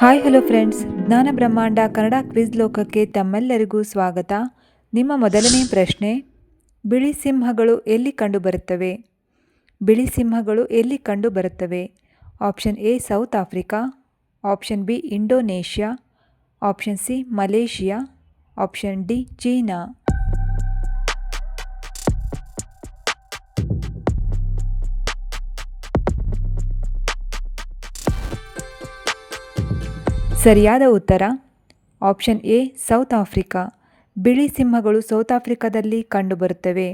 Hi hello friends, ಜ್ಞಾನ ಬ್ರಹ್ಮಾಂಡ Kannada quiz ಲೋಕಕ್ಕೆ ತಮ್ಮೆಲ್ಲರಿಗೂ ಸ್ವಾಗತ. ನಿಮ್ಮ ಮೊದಲನೇ ಪ್ರಶ್ನೆ, ಬಿಳಿ ಸಿಂಹಗಳು ಎಲ್ಲಿ ಕಂಡುಬರುತ್ತವೆ? ಬಿಳಿ ಸಿಂಹಗಳು ಎಲ್ಲಿ ಕಂಡುಬರುತ್ತವೆ? Option A south Africa, option B Indonesia, option C Malaysia, option D China. ಸರಿಯಾದ ಉತ್ತರ ಆಪ್ಷನ್ ಎ ಸೌತ್ ಆಫ್ರಿಕಾ. ಬಿಳಿ ಸಿಂಹಗಳು ಸೌತ್ ಆಫ್ರಿಕಾದಲ್ಲಿ ಕಂಡುಬರುತ್ತವೆ.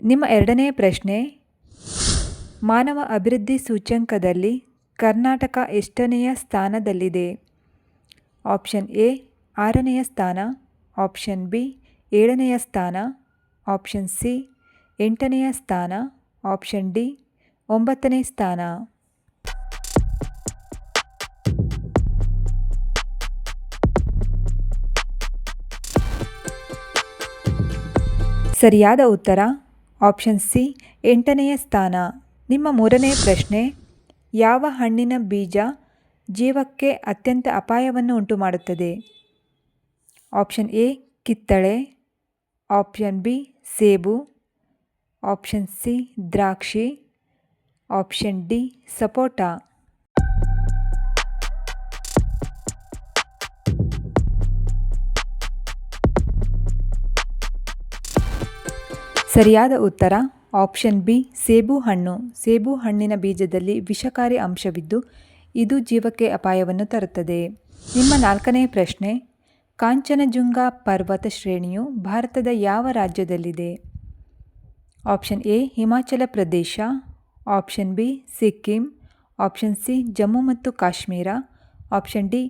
ನಿಮ್ಮ ಎರಡನೇ ಪ್ರಶ್ನೆ, ಮಾನವ ಅಭಿವೃದ್ಧಿ ಸೂಚ್ಯಂಕದಲ್ಲಿ ಕರ್ನಾಟಕ ಎಷ್ಟನೆಯ ಸ್ಥಾನದಲ್ಲಿದೆ? ಆಪ್ಷನ್ ಎ 6ನೆಯ ಸ್ಥಾನ, ಆಪ್ಷನ್ ಬಿ 7ನೆಯ ಸ್ಥಾನ, ಆಪ್ಷನ್ ಸಿ 8ನೆಯ ಸ್ಥಾನ, ಆಪ್ಷನ್ ಡಿ 9ನೇ ಸ್ಥಾನ. ಸರಿಯಾದ ಉತ್ತರ ಆಪ್ಷನ್ ಸಿ 8ನೆಯ ಸ್ಥಾನ. ನಿಮ್ಮ ಮೂರನೇ ಪ್ರಶ್ನೆ, ಯಾವ ಹಣ್ಣಿನ ಬೀಜ ಜೀವಕ್ಕೆ ಅತ್ಯಂತ ಅಪಾಯವನ್ನು ಉಂಟುಮಾಡುತ್ತದೆ? ಆಪ್ಷನ್ ಎ ಕಿತ್ತಳೆ, ಆಪ್ಷನ್ ಬಿ ಸೇಬು, ಆಪ್ಷನ್ ಸಿ ದ್ರಾಕ್ಷಿ, ಆಪ್ಷನ್ ಡಿ ಸಪೋಟ. ಸರಿಯಾದ ಉತ್ತರ ಆಪ್ಷನ್ ಬಿ ಸೇಬು ಹಣ್ಣು. ಸೇಬು ಹಣ್ಣಿನ ಬೀಜದಲ್ಲಿ ವಿಷಕಾರಿ ಅಂಶವಿದ್ದು ಇದು ಜೀವಕ್ಕೆ ಅಪಾಯವನ್ನು ತರುತ್ತದೆ. ನಿಮ್ಮ ನಾಲ್ಕನೇ ಪ್ರಶ್ನೆ, ಕಾಂಚನಜುಂಗ ಪರ್ವತ ಶ್ರೇಣಿಯು ಭಾರತದ ಯಾವ ರಾಜ್ಯದಲ್ಲಿದೆ? Option A Himachal Pradesh, option B Sikkim, option C Jammu ಮತ್ತು ಕಾಶ್ಮೀರ, ಆಪ್ಷನ್ ಡಿ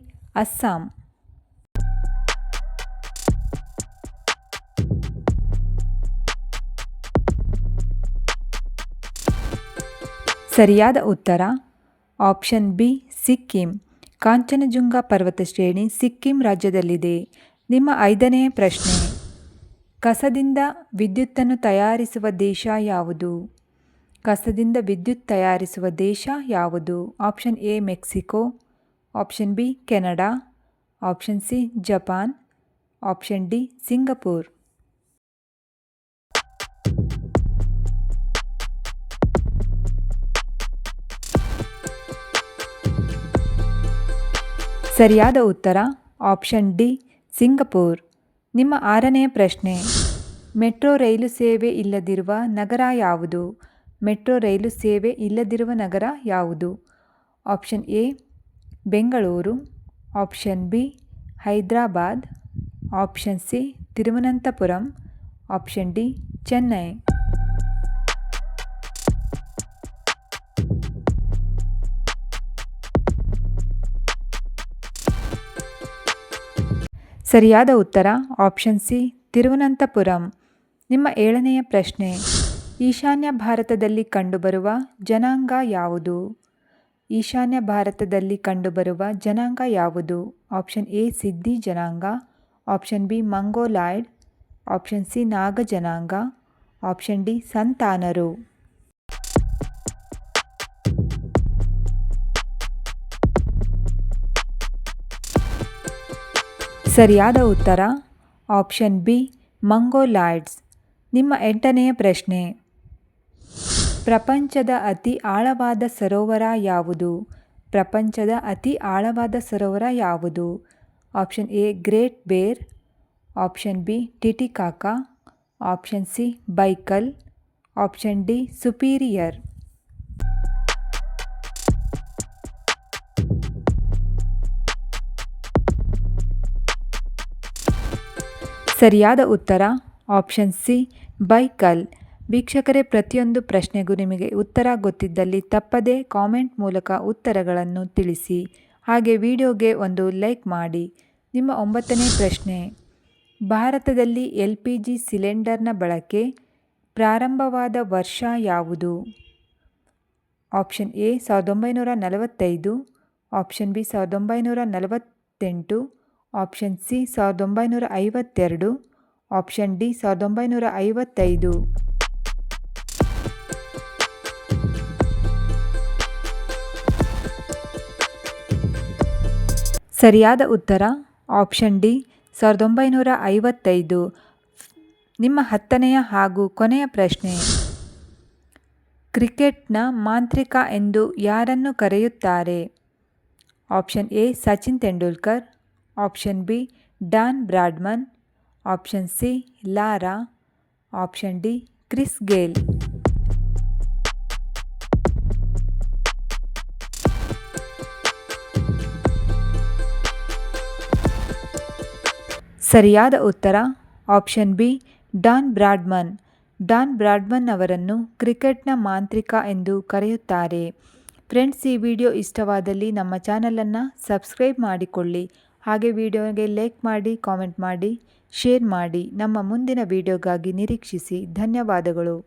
ಅಸ್ಸಾಂ. ಸರಿಯಾದ ಉತ್ತರ ಆಪ್ಷನ್ ಬಿ ಸಿಕ್ಕಿಂ. ಕಾಂಚನಜುಂಗ ಪರ್ವತ ಶ್ರೇಣಿ ಸಿಕ್ಕಿಂ ರಾಜ್ಯದಲ್ಲಿದೆ. ನಿಮ್ಮ ಐದನೇ ಪ್ರಶ್ನೆ, ಕಸದಿಂದ ವಿದ್ಯುತ್ತನ್ನು ತಯಾರಿಸುವ ದೇಶ ಯಾವುದು? ಕಸದಿಂದ ವಿದ್ಯುತ್ ತಯಾರಿಸುವ ದೇಶ ಯಾವುದು? Option A Mexico, option B Canada, option C Japan, option D Singapore. ಸರಿಯಾದ ಉತ್ತರ ಆಪ್ಷನ್ ಡಿ ಸಿಂಗಪೂರ್. ನಿಮ್ಮ ಆರನೇ ಪ್ರಶ್ನೆ, ಮೆಟ್ರೋ ರೈಲು ಸೇವೆ ಇಲ್ಲದಿರುವ ನಗರ ಯಾವುದು? ಮೆಟ್ರೋ ರೈಲು ಸೇವೆ ಇಲ್ಲದಿರುವ ನಗರ ಯಾವುದು? Option A Bengaluru, option B Hyderabad, option C Thiruvananthapuram, option D Chennai. ಸರಿಯಾದ ಉತ್ತರ ಆಪ್ಷನ್ ಸಿ ತಿರುವನಂತಪುರಂ. ನಿಮ್ಮ ಏಳನೆಯ ಪ್ರಶ್ನೆ, ಈಶಾನ್ಯ ಭಾರತದಲ್ಲಿ ಕಂಡುಬರುವ ಜನಾಂಗ ಯಾವುದು? ಈಶಾನ್ಯ ಭಾರತದಲ್ಲಿ ಕಂಡುಬರುವ ಜನಾಂಗ ಯಾವುದು? ಆಪ್ಷನ್ ಎ ಸಿದ್ದಿ ಜನಾಂಗ, option B Mongoloid, option C ನಾಗ ಜನಾಂಗ, ಆಪ್ಷನ್ ಡಿ ಸಂತಾನರು. ಸರಿಯಾದ ಉತ್ತರ ಆಪ್ಷನ್ ಬಿ ಮಂಗೋಲಾಯ್ಡ್ಸ್. ನಿಮ್ಮ ಎಂಟನೆಯ ಪ್ರಶ್ನೆ, ಪ್ರಪಂಚದ ಅತಿ ಆಳವಾದ ಸರೋವರ ಯಾವುದು? ಪ್ರಪಂಚದ ಅತಿ ಆಳವಾದ ಸರೋವರ ಯಾವುದು? Option A Great Bear, option B Titicaca, option C Baikal, option D Superior. ಸರಿಯಾದ ಉತ್ತರ ಆಪ್ಷನ್ ಸಿ ಬೈಕಲ್. ವೀಕ್ಷಕರೇ, ಪ್ರತಿಯೊಂದು ಪ್ರಶ್ನೆಗೂ ನಿಮಗೆ ಉತ್ತರ ಗೊತ್ತಿದ್ದಲ್ಲಿ ತಪ್ಪದೇ ಕಾಮೆಂಟ್ ಮೂಲಕ ಉತ್ತರಗಳನ್ನು ತಿಳಿಸಿ. ಹಾಗೆ ವಿಡಿಯೋಗೆ ಒಂದು ಲೈಕ್ ಮಾಡಿ. ನಿಮ್ಮ ಒಂಬತ್ತನೇ ಪ್ರಶ್ನೆ, ಭಾರತದಲ್ಲಿ LPG ಸಿಲಿಂಡರ್ನ ಬಳಕೆ ಪ್ರಾರಂಭವಾದ ವರ್ಷ ಯಾವುದು? Option A 1945, option B 1948, option C 1952, option D 1955. ಸರಿಯಾದ ಉತ್ತರ ಆಪ್ಷನ್ ಡಿ 1955. ನಿಮ್ಮ 10ನೆಯ ಹಾಗೂ ಕೊನೆಯ ಪ್ರಶ್ನೆ. ಕ್ರಿಕೆಟ್ನ ಮಾಂತ್ರಿಕ ಎಂದು ಯಾರನ್ನು ಕರೆಯುತ್ತಾರೆ? Option A Sachin Tendulkar, option B Don Bradman, option C Lara, option D Chris Gayle. ಸರಿಯಾದ ಉತ್ತರ option B Don Bradman. Don Bradman ಅವರನ್ನು ಕ್ರಿಕೆಟ್ನ ಮಾಂತ್ರಿಕ ಎಂದು ಕರೆಯುತ್ತಾರೆ. ಫ್ರೆಂಡ್ಸ್, ಈ ವಿಡಿಯೋ ಇಷ್ಟವಾದಲ್ಲಿ ನಮ್ಮ ಚಾನಲನ್ನು ಸಬ್ಸ್ಕ್ರೈಬ್ ಮಾಡಿಕೊಳ್ಳಿ. ಹಾಗೆ ವಿಡಿಯೋಗೆ ಲೈಕ್ ಮಾಡಿ, ಕಾಮೆಂಟ್ ಮಾಡಿ, ಶೇರ್ ಮಾಡಿ. ನಮ್ಮ ಮುಂದಿನ ವಿಡಿಯೋಗಾಗಿ ನಿರೀಕ್ಷಿಸಿ. ಧನ್ಯವಾದಗಳು.